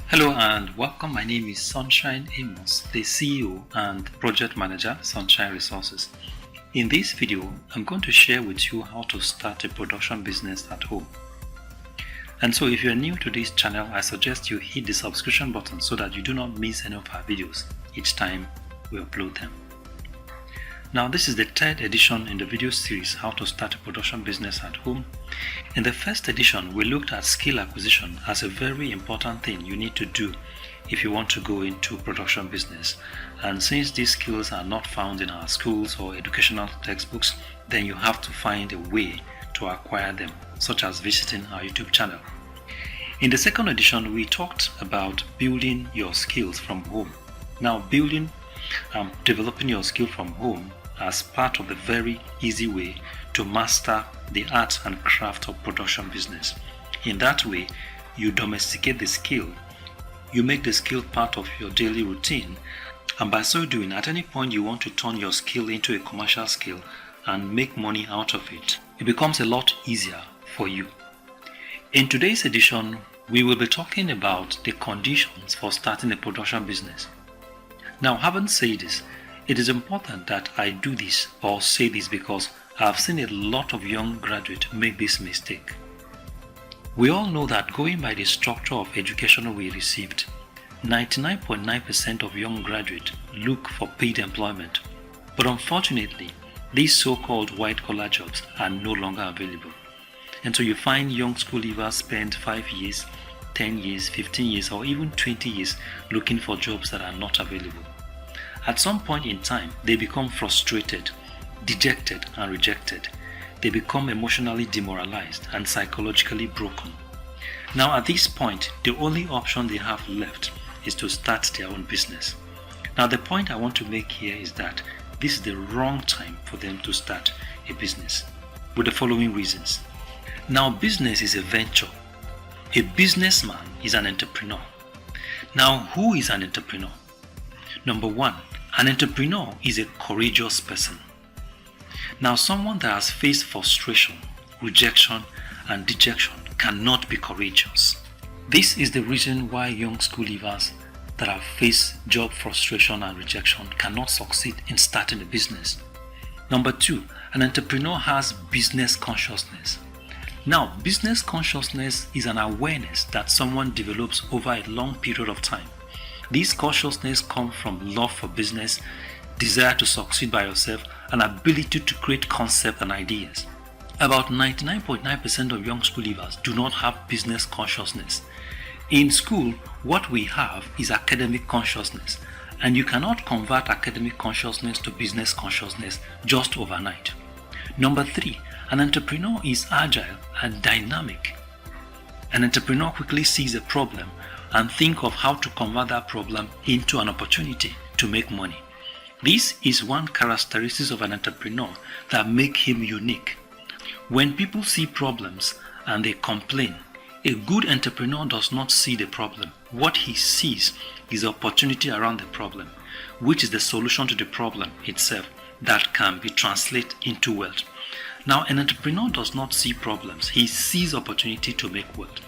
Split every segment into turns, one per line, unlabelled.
Hello and welcome. My name is Sunshine Amos, the CEO and Project Manager, Sunshine Resources. In this video, I'm going to share with you how to start a production business at home. And so if you're new to this channel, I suggest you hit the subscription button so that you do not miss any of our videos each time we upload them. Now, this is the third edition in the video series, How to Start a Production Business at Home. In the first edition, we looked at skill acquisition as a very important thing you need to do if you want to go into production business. And since these skills are not found in our schools or educational textbooks, then you have to find a way to acquire them, such as visiting our YouTube channel. In the second edition, we talked about building your skills from home. Now, developing your skill from home as part of the very easy way to master the art and craft of production business. In that way, you domesticate the skill, you make the skill part of your daily routine, and by so doing, at any point you want to turn your skill into a commercial skill and make money out of it, it becomes a lot easier for you. In today's edition, we will be talking about the conditions for starting a production business. Now, having said this, it is important that I do this or say this because I've seen a lot of young graduates make this mistake. We all know that going by the structure of education we received, 99.9% of young graduates look for paid employment. But unfortunately, these so-called white-collar jobs are no longer available. And so you find young school leavers spend 5 years, 10 years, 15 years, or even 20 years looking for jobs that are not available. At some point in time, they become frustrated, dejected, and rejected. They become emotionally demoralized and psychologically broken. Now, at this point, the only option they have left is to start their own business. Now, the point I want to make here is that this is the wrong time for them to start a business, with the following reasons. Now, business is a venture. A businessman is an entrepreneur. Now, who is an entrepreneur? Number one, an entrepreneur is a courageous person. Now, someone that has faced frustration, rejection, and dejection cannot be courageous. This is the reason why young school leavers that have faced job frustration and rejection cannot succeed in starting a business. Number two, an entrepreneur has business consciousness. Now, business consciousness is an awareness that someone develops over a long period of time. This consciousness comes from love for business, desire to succeed by yourself, and ability to create concepts and ideas. About 99.9% of young school leavers do not have business consciousness. In school, what we have is academic consciousness, and you cannot convert academic consciousness to business consciousness just overnight. Number three, an entrepreneur is agile and dynamic. An entrepreneur quickly sees a problem and think of how to convert that problem into an opportunity to make money. This is one characteristic of an entrepreneur that makes him unique. When people see problems and they complain, a good entrepreneur does not see the problem. What he sees is the opportunity around the problem, which is the solution to the problem itself that can be translated into wealth. Now, an entrepreneur does not see problems, he sees opportunity to make wealth.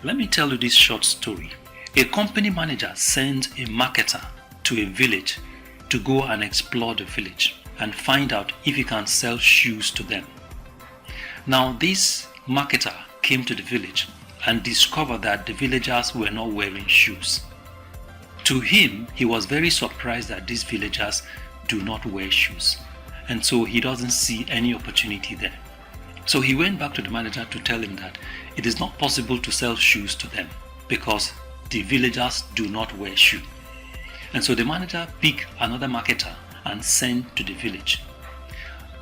Let me tell you this short story. A company manager sends a marketer to a village to go and explore the village and find out if he can sell shoes to them. Now, this marketer came to the village and discovered that the villagers were not wearing shoes. To him, he was very surprised that these villagers do not wear shoes, and so he doesn't see any opportunity there. So he went back to the manager to tell him that it is not possible to sell shoes to them because the villagers do not wear shoes. And so the manager picked another marketer and sent to the village.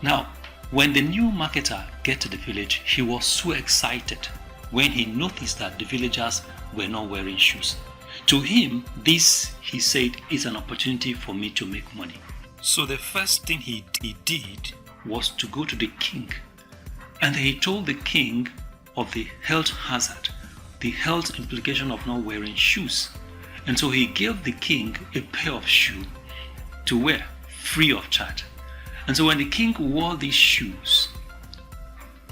Now, when the new marketer get to the village, he was so excited when he noticed that the villagers were not wearing shoes. To him, this, he said, is an opportunity for me to make money. So the first thing he did was to go to the king. And he told the king of the health hazard, the health implication of not wearing shoes. And so he gave the king a pair of shoes to wear free of charge. And so when the king wore these shoes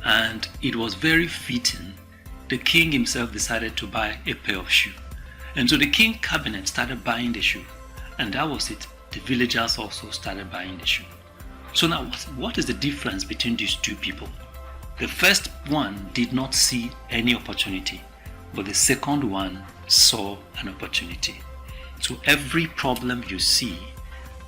and it was very fitting, the king himself decided to buy a pair of shoes. And so the king cabinet started buying the shoe, and that was it. The villagers also started buying the shoe. So now what is the difference between these two people? The first one did not see any opportunity, but the second one saw an opportunity. So every problem you see,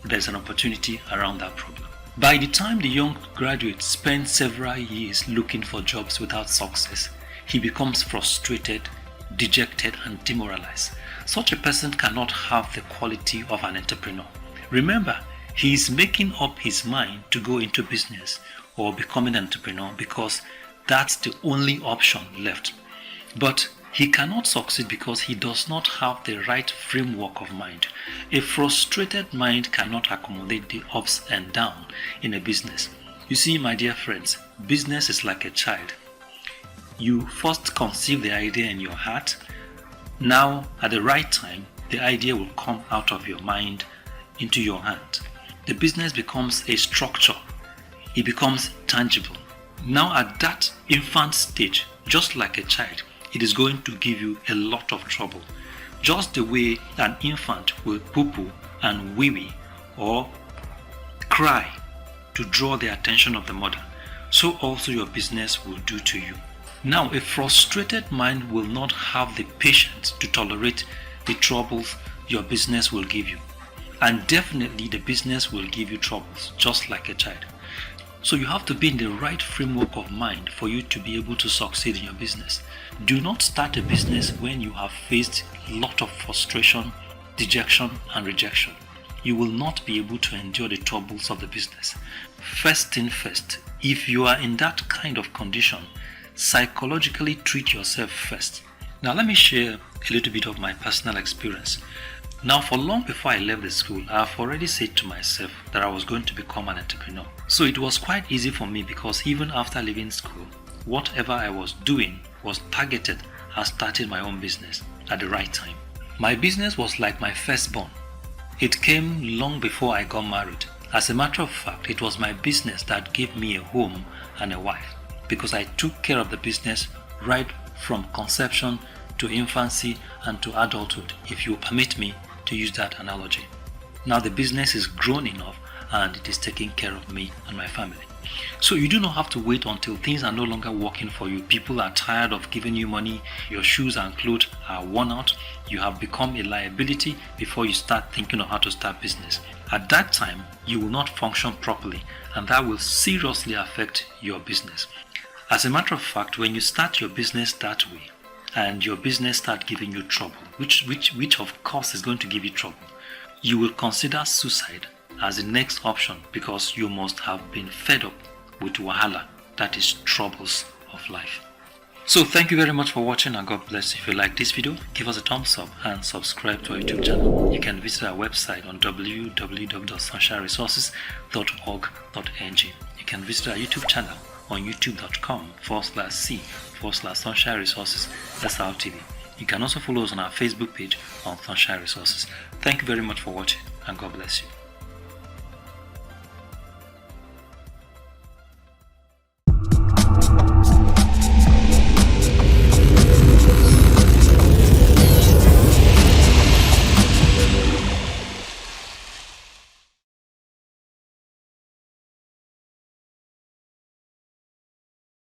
there's an opportunity around that problem. By the time the young graduate spends several years looking for jobs without success, he becomes frustrated, dejected, and demoralized. Such a person cannot have the quality of an entrepreneur. Remember, he is making up his mind to go into business or become an entrepreneur because that's the only option left. But he cannot succeed because he does not have the right framework of mind. A frustrated mind cannot accommodate the ups and downs in a business. You see, my dear friends, business is like a child. You first conceive the idea in your heart. Now, at the right time, the idea will come out of your mind into your hand. The business becomes a structure. It becomes tangible. Now, at that infant stage, just like a child, it is going to give you a lot of trouble. Just the way an infant will poo-poo and wee-wee or cry to draw the attention of the mother, so also your business will do to you. Now, a frustrated mind will not have the patience to tolerate the troubles your business will give you. And definitely the business will give you troubles, just like a child. So you have to be in the right framework of mind for you to be able to succeed in your business. Do not start a business when you have faced a lot of frustration, dejection, and rejection. You will not be able to endure the troubles of the business. First thing first, if you are in that kind of condition, psychologically treat yourself first. Now let me share a little bit of my personal experience. Now, for long before I left the school, I have already said to myself that I was going to become an entrepreneur. So it was quite easy for me because even after leaving school, whatever I was doing was targeted at starting my own business at the right time. My business was like my firstborn. It came long before I got married. As a matter of fact, it was my business that gave me a home and a wife because I took care of the business right from conception to infancy and to adulthood, if you permit me to use that analogy. Now the business is grown enough and it is taking care of me and my family. So you do not have to wait until things are no longer working for you. People are tired of giving you money, your shoes and clothes are worn out, you have become a liability before you start thinking of how to start business. At that time, you will not function properly and that will seriously affect your business. As a matter of fact, when you start your business that way, and your business start giving you trouble, which of course is going to give you trouble, you will consider suicide as the next option because you must have been fed up with wahala, that is troubles of life. So thank you very much for watching and God bless. If you like this video, give us a thumbs up and subscribe to our YouTube channel. You can visit our website on www.sunshineresources.org.ng. You can visit our YouTube channel on youtube.com/c/Sunshine Resources SRTV. You can also follow us on our Facebook page on Sunshine Resources. Thank you very much for watching and God bless you.